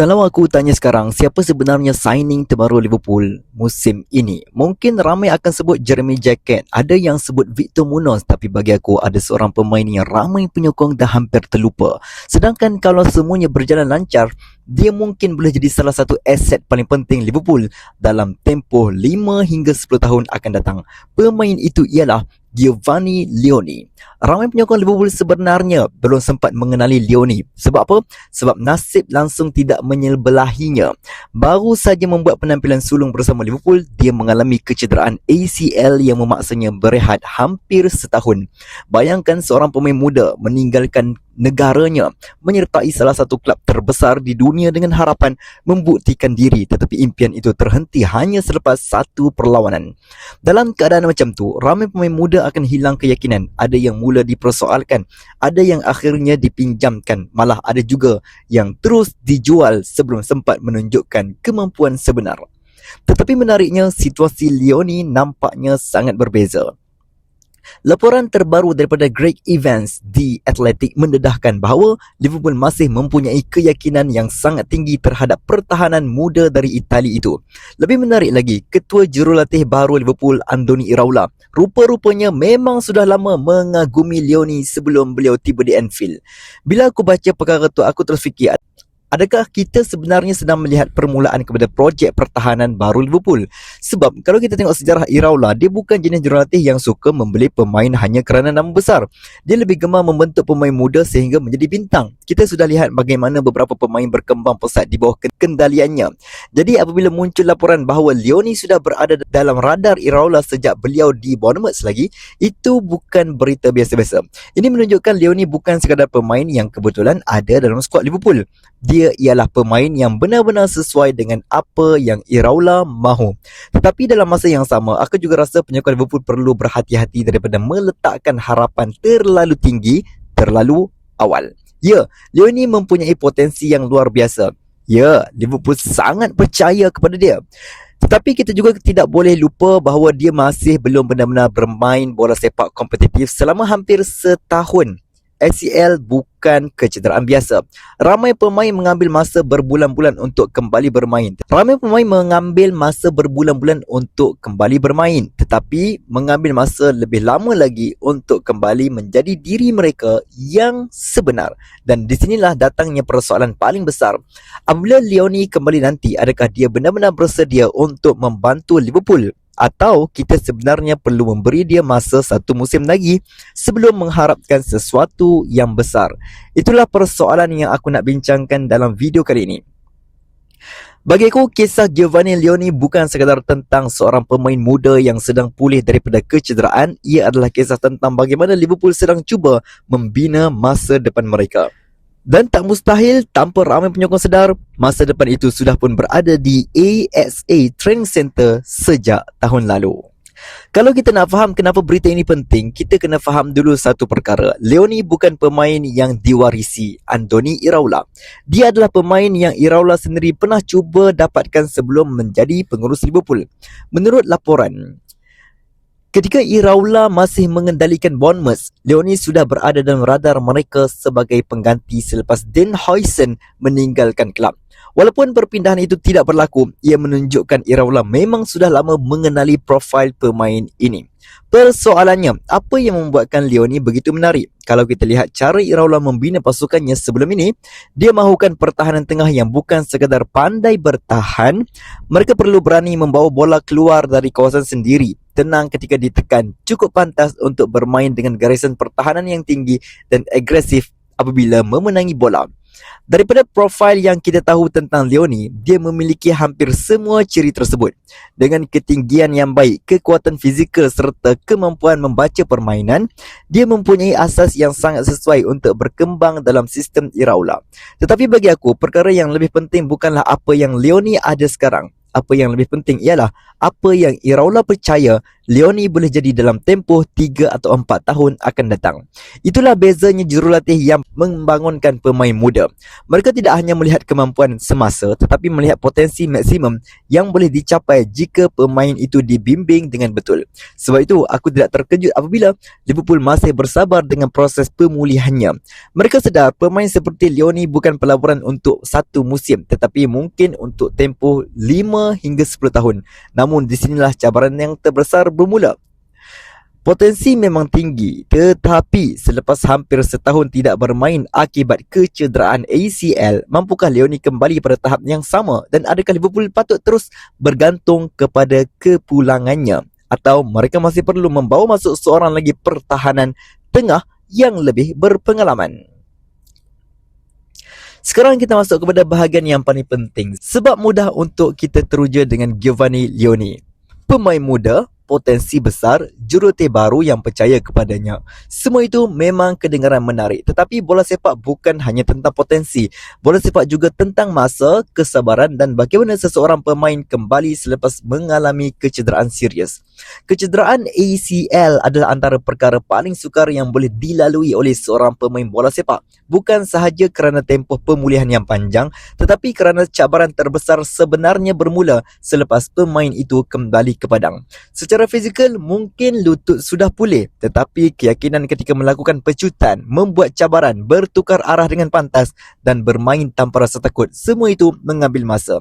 Kalau aku tanya sekarang, siapa sebenarnya signing terbaru Liverpool musim ini? Mungkin ramai akan sebut Jeremy Jacket. Ada yang sebut Victor Munoz. Tapi bagi aku, ada seorang pemain yang ramai penyokong dah hampir terlupa. Sedangkan kalau semuanya berjalan lancar, dia mungkin boleh jadi salah satu aset paling penting Liverpool dalam tempoh 5 hingga 10 tahun akan datang. Pemain itu ialah Giovanni Leoni. Ramai penyokong Liverpool sebenarnya belum sempat mengenali Leoni. Sebab apa? Sebab nasib langsung tidak menyebelahinya. Baru saja membuat penampilan sulung bersama Liverpool, dia mengalami kecederaan ACL yang memaksanya berehat hampir setahun. Bayangkan seorang pemain muda meninggalkan negaranya, menyertai salah satu klub terbesar di dunia dengan harapan membuktikan diri, tetapi impian itu terhenti hanya selepas satu perlawanan. Dalam keadaan macam tu, ramai pemain muda akan hilang keyakinan. Ada yang mula dipersoalkan, ada yang akhirnya dipinjamkan, malah ada juga yang terus dijual sebelum sempat menunjukkan kemampuan sebenar. Tetapi menariknya, situasi Leoni nampaknya sangat berbeza. Laporan terbaru daripada Greg Evans di Athletic mendedahkan bahawa Liverpool masih mempunyai keyakinan yang sangat tinggi terhadap pertahanan muda dari Itali itu. Lebih menarik lagi, ketua jurulatih baru Liverpool, Andoni Iraola, rupa-rupanya memang sudah lama mengagumi Leoni sebelum beliau tiba di Anfield. Bila aku baca perkara itu, aku terus fikir, adakah kita sebenarnya sedang melihat permulaan kepada projek pertahanan baru Liverpool? Sebab kalau kita tengok sejarah Iraola, dia bukan jenis jurulatih yang suka membeli pemain hanya kerana nama besar. Dia lebih gemar membentuk pemain muda sehingga menjadi bintang. Kita sudah lihat bagaimana beberapa pemain berkembang pesat di bawah kendaliannya. Jadi apabila muncul laporan bahawa Leoni sudah berada dalam radar Iraola sejak beliau di Bournemouth lagi, itu bukan berita biasa-biasa. Ini menunjukkan Leoni bukan sekadar pemain yang kebetulan ada dalam skuad Liverpool. Dia ialah pemain yang benar-benar sesuai dengan apa yang Iraola mahu. Tetapi dalam masa yang sama, aku juga rasa penyokong Liverpool perlu berhati-hati daripada meletakkan harapan terlalu tinggi, terlalu awal. Ya, Leoni mempunyai potensi yang luar biasa. Ya, Liverpool sangat percaya kepada dia. Tetapi kita juga tidak boleh lupa bahawa dia masih belum benar-benar bermain bola sepak kompetitif selama hampir setahun. ACL bukan kecederaan biasa. Ramai pemain mengambil masa berbulan-bulan untuk kembali bermain. Tetapi mengambil masa lebih lama lagi untuk kembali menjadi diri mereka yang sebenar. Dan di sinilah datangnya persoalan paling besar. Apabila Leoni kembali nanti, adakah dia benar-benar bersedia untuk membantu Liverpool? Atau kita sebenarnya perlu memberi dia masa satu musim lagi sebelum mengharapkan sesuatu yang besar? Itulah persoalan yang aku nak bincangkan dalam video kali ini. Bagi aku, kisah Giovanni Leoni bukan sekadar tentang seorang pemain muda yang sedang pulih daripada kecederaan. Ia adalah kisah tentang bagaimana Liverpool sedang cuba membina masa depan mereka. Dan tak mustahil, tanpa ramai penyokong sedar, masa depan itu sudah pun berada di AXA Training Center sejak tahun lalu. Kalau kita nak faham kenapa berita ini penting, kita kena faham dulu satu perkara. Leoni bukan pemain yang diwarisi Andoni Iraola. Dia adalah pemain yang Iraola sendiri pernah cuba dapatkan sebelum menjadi pengurus Liverpool. Menurut laporan, ketika Iraola masih mengendalikan Bournemouth, Leoni sudah berada dalam radar mereka sebagai pengganti selepas Dean Huijsen meninggalkan kelab. Walaupun perpindahan itu tidak berlaku, ia menunjukkan Iraola memang sudah lama mengenali profil pemain ini. Persoalannya, apa yang membuatkan Leoni begitu menarik? Kalau kita lihat cara Iraola membina pasukannya sebelum ini, dia mahukan pertahanan tengah yang bukan sekadar pandai bertahan. Mereka perlu berani membawa bola keluar dari kawasan sendiri, tenang ketika ditekan, cukup pantas untuk bermain dengan garisan pertahanan yang tinggi dan agresif apabila memenangi bola. Daripada profil yang kita tahu tentang Leoni, dia memiliki hampir semua ciri tersebut. Dengan ketinggian yang baik, kekuatan fizikal serta kemampuan membaca permainan, dia mempunyai asas yang sangat sesuai untuk berkembang dalam sistem Iraola. Tetapi bagi aku, perkara yang lebih penting bukanlah apa yang Leoni ada sekarang. Apa yang lebih penting ialah apa yang Iraola percaya Leone boleh jadi dalam tempoh 3 atau 4 tahun akan datang. Itulah bezanya jurulatih yang membangunkan pemain muda. Mereka tidak hanya melihat kemampuan semasa tetapi melihat potensi maksimum yang boleh dicapai jika pemain itu dibimbing dengan betul. Sebab itu, aku tidak terkejut apabila Liverpool masih bersabar dengan proses pemulihannya. Mereka sedar pemain seperti Leone bukan pelaburan untuk satu musim tetapi mungkin untuk tempoh 5 hingga 10 tahun. Namun di sinilah cabaran yang terbesar bermula. Potensi memang tinggi tetapi selepas hampir setahun tidak bermain akibat kecederaan ACL, mampukah Leone kembali pada tahap yang sama dan adakah Liverpool patut terus bergantung kepada kepulangannya atau mereka masih perlu membawa masuk seorang lagi pertahanan tengah yang lebih berpengalaman? Sekarang kita masuk kepada bahagian yang paling penting sebab mudah untuk kita teruja dengan Giovanni Leone. Pemain muda, potensi besar, jurulatih baru yang percaya kepadanya. Semua itu memang kedengaran menarik. Tetapi bola sepak bukan hanya tentang potensi. Bola sepak juga tentang masa, kesabaran dan bagaimana seseorang pemain kembali selepas mengalami kecederaan serius. Kecederaan ACL adalah antara perkara paling sukar yang boleh dilalui oleh seorang pemain bola sepak. Bukan sahaja kerana tempoh pemulihan yang panjang, tetapi kerana cabaran terbesar sebenarnya bermula selepas pemain itu kembali ke padang. Secara fizikal, mungkin lutut sudah pulih, tetapi keyakinan ketika melakukan pecutan, membuat cabaran, bertukar arah dengan pantas dan bermain tanpa rasa takut, semua itu mengambil masa.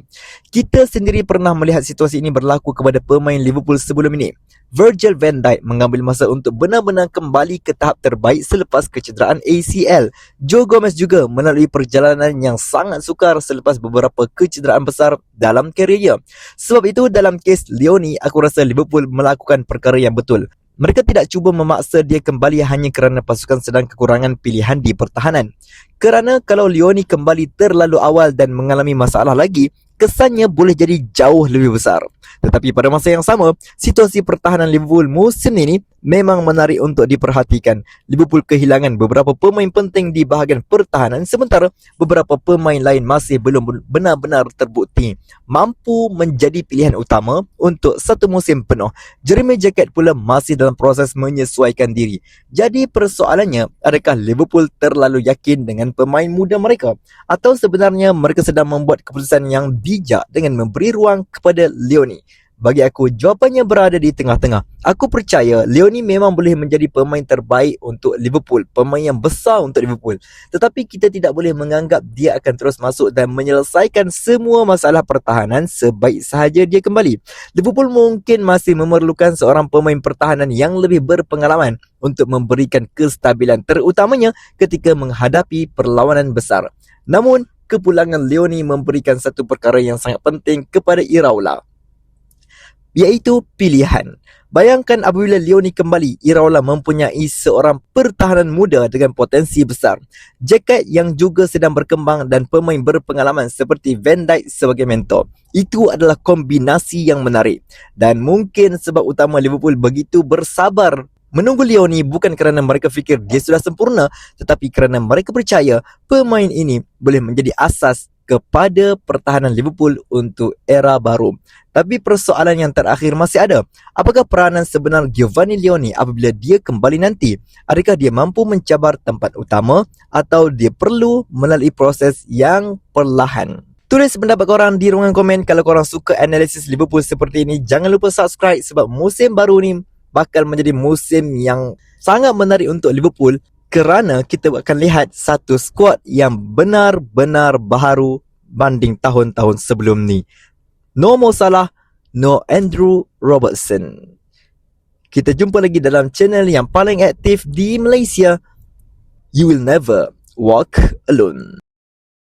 Kita sendiri pernah melihat situasi ini berlaku kepada pemain Liverpool sebelum ini. Virgil van Dijk mengambil masa untuk benar-benar kembali ke tahap terbaik selepas kecederaan ACL. Joe Gomez juga melalui perjalanan yang sangat sukar selepas beberapa kecederaan besar dalam kerjaya. Sebab itu dalam kes Leone, aku rasa Liverpool melakukan perkara yang betul. Mereka tidak cuba memaksa dia kembali hanya kerana pasukan sedang kekurangan pilihan di pertahanan. Kerana kalau Leone kembali terlalu awal dan mengalami masalah lagi, kesannya boleh jadi jauh lebih besar. Tetapi pada masa yang sama, situasi pertahanan Liverpool musim ini memang menarik untuk diperhatikan. Liverpool kehilangan beberapa pemain penting di bahagian pertahanan sementara beberapa pemain lain masih belum benar-benar terbukti mampu menjadi pilihan utama untuk satu musim penuh. Jeremy Jacquet pula masih dalam proses menyesuaikan diri. Jadi persoalannya, adakah Liverpool terlalu yakin dengan pemain muda mereka? Atau sebenarnya mereka sedang membuat keputusan yang bijak dengan memberi ruang kepada Leone? Bagi aku, jawapannya berada di tengah-tengah. Aku percaya Leone memang boleh menjadi pemain terbaik untuk Liverpool, pemain yang besar untuk Liverpool. Tetapi kita tidak boleh menganggap dia akan terus masuk dan menyelesaikan semua masalah pertahanan sebaik sahaja dia kembali. Liverpool mungkin masih memerlukan seorang pemain pertahanan yang lebih berpengalaman untuk memberikan kestabilan, terutamanya ketika menghadapi perlawanan besar. Namun, kepulangan Leone memberikan satu perkara yang sangat penting kepada Iraola, iaitu pilihan. Bayangkan apabila Leone kembali, Iraola mempunyai seorang pertahanan muda dengan potensi besar, Jacquet yang juga sedang berkembang dan pemain berpengalaman seperti Van Dijk sebagai mentor. Itu adalah kombinasi yang menarik. Dan mungkin sebab utama Liverpool begitu bersabar menunggu Leone bukan kerana mereka fikir dia sudah sempurna, tetapi kerana mereka percaya pemain ini boleh menjadi asas kepada pertahanan Liverpool untuk era baru. Tapi persoalan yang terakhir masih ada. Apakah peranan sebenar Giovanni Leone apabila dia kembali nanti? Adakah dia mampu mencabar tempat utama atau dia perlu melalui proses yang perlahan? Tulis pendapat korang di ruangan komen. Kalau korang suka analisis Liverpool seperti ini, jangan lupa subscribe sebab musim baru ni bakal menjadi musim yang sangat menarik untuk Liverpool kerana kita akan lihat satu skuad yang benar-benar baharu banding tahun-tahun sebelum ni. No Mo Salah, no Andrew Robertson. Kita jumpa lagi dalam channel yang paling aktif di Malaysia. You will never walk alone.